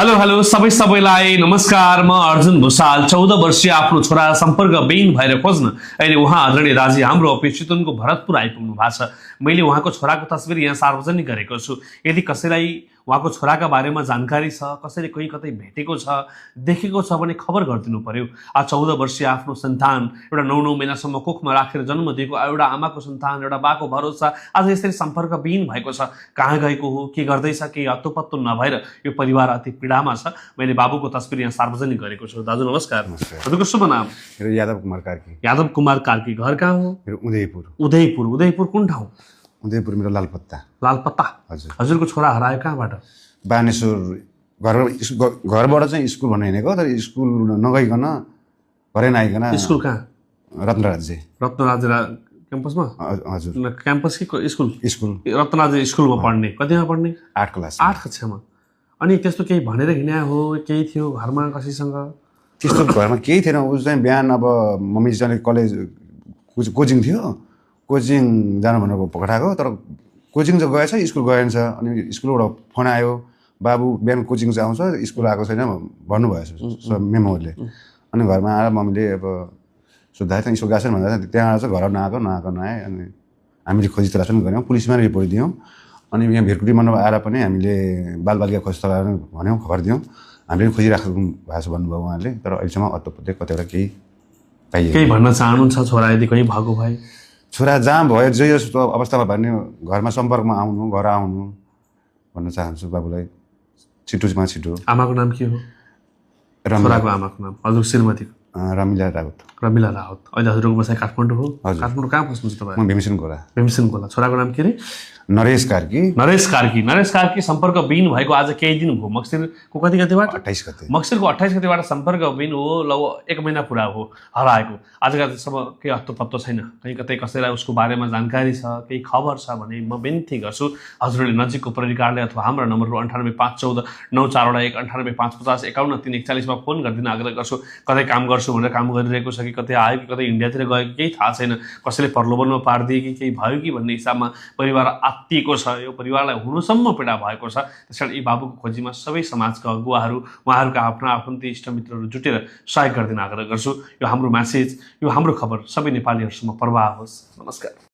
Hello hello सबैलाई नमस्कार। म अर्जुन भुसाल 14 वर्षीय आफ्नो छोरा सम्पर्कविहीन भएर खोज्न अहिले उहाँ आदरणीय दाजी हाम्रो चितवनको भरतपुर आइपुग्नु भएको छ। मैले उहाँको छोराको तस्बिर यहाँ सार्वजनिक गरेको छु। यदि कसैलाई उहाँको छोराका बारेमा जानकारी छ, कसैले कहीँ कतै भेटेको छ, देखेको छ भने खबर गरिदिनु पर्यो। 14 वर्षीय आफ्नो सन्तान एउटा 9 महिनासम्म कोखमा राखेर जन्म दिएको एउटा आमाको सन्तान, एउटा बाको भरोसा आज यसरी सम्पर्कविहीन भएको छ। कहाँ गएको हो, के गर्दैछ, केही हत्तोपत्तो नभएर यो परिवार अति पीडामा छ। मैले बाबुको तस्बिर यहाँ सार्वजनिक गरेको छु। दाजु नमस्कार। हजुरको शुभ नाम? मेरो यादव कुमार कार्की। यादव कुमार कार्की। घर कहाँ हो? मेरो उदयपुर। उदयपुर। उदयपुर कुन ठाउँ? उदयपुर मेरो लालपत्ता। लालपत्ता। हजुर। हजुरको छोरा हरायो कहाँबाट? बानेश्वर। घरबाट चाहिँ स्कुल भन्ने हिँडेको, तर स्कुल नगइकन घरै नआइकन। स्कुल कहाँ? रत्नराज्य। रत्नराज्य क्याम्पसमा? हजुर। क्याम्पस कि स्कुल? स्कुल। रत्नराज्य स्कुलमा पढ्ने। कतिमा पढ्ने? 8 क्लास। 8 कक्षामा। अनि त्यस्तो केही भनेर हिँड्या हो, केही थियो घरमा कसैसँग? त्यस्तो घरमा केही थिएन। उस चाहिँ बिहान अब मम्मी चाहिँ कलेज कोचिङ थियो, कोचिङ जानु भनेर पठाएको, तर कोचिङ चाहिँ गएछ, स्कुल गएन छ। अनि स्कुलबाट फोन आयो, बाबु बिहान कोचिङ चाहिँ आउँछ, स्कुल आएको छैन भन्नुभएछ मेमोले। अनि घरमा आएर मम्मीले अब सोद्धायो त स्कुल गएको छैन भन्दा त्यहाँबाट चाहिँ घर नआएको नआए। अनि हामीले खोजी तलास पनि गऱ्यौँ, पुलिसमा रिपोर्ट दियौँ। अनि यहाँ भेरकुटी मण्डप आएर पनि हामीले बालबालिका खोजी तलास भन्यौँ, खबर दियौँ। हामीले पनि खोजिराख्नु भएको छ भन्नुभयो उहाँले, तर अहिलेसम्म अत्तोपत्तै कतिवटा केही पाइयो। केही भन्न चाहनुहुन्छ छोरा यदि कहीँ भएको भए? छोरा जहाँ भयो जे यस्तो अवस्थामा भन्ने घरमा सम्पर्कमा आउनु, घर आउनु भन्न चाहन्छु बाबुलाई, छिटोमा छिटो। आमाको नाम के हो? छोराको आमाको नाम? हजुर श्रीमतीको? रमिला राउत। रमिला राउत। अहिले हजुरको बसाइ काठमाडौँ हो? काठमाडौँ कहाँ बस्नुहुन्छ तपाईँ? म भीमसेन गोला। भीमसेन गोला। छोराको नाम के अरे? नरेश कार्की। नरेश कार्की। नरेश कार्की सम्पर्कविहीन भएको आज केही दिन भयो। मक्सिरको कति गतेबाट? 28 गते। मक्सिरको 28 गतेबाट सम्पर्कविहीन हो। लगभग 1 महिना पुरा हो हराएको। आजसम्म केही हत्तोपत्तो छैन। कहीँ कतै कसैलाई उसको बारेमा जानकारी छ, केही खबर छ भने म बिन्ती गर्छु हजुरले नजिकको प्रहरी कार्यालय अथवा हाम्रो नम्बर 98514941 985550 51341 मा फोन गरिदिन आग्रह गर्छु। कतै काम गर्छु भनेर काम गरिरहेको छ कि कतै आयो कि कतै इन्डियातिर गयो कि केही थाहा छैन, कसैले प्रलोभनमा पारिदिए कि केही भयो कि भन्ने हिसाबमा परिवार आत्तिएको छ। यो परिवारलाई हुनुसम्म पीडा भएको छ। त्यसकारण यी बाबुको खोजीमा सबै समाजका अगुवाहरू, उहाँहरूका आफ्ना आफन्ती इष्टमित्रहरू जुटेर सहयोग गरिदिन आग्रह गर्छु। यो हाम्रो म्यासेज, यो हाम्रो खबर सबै नेपालीहरूसम्म प्रवाह होस्। नमस्कार।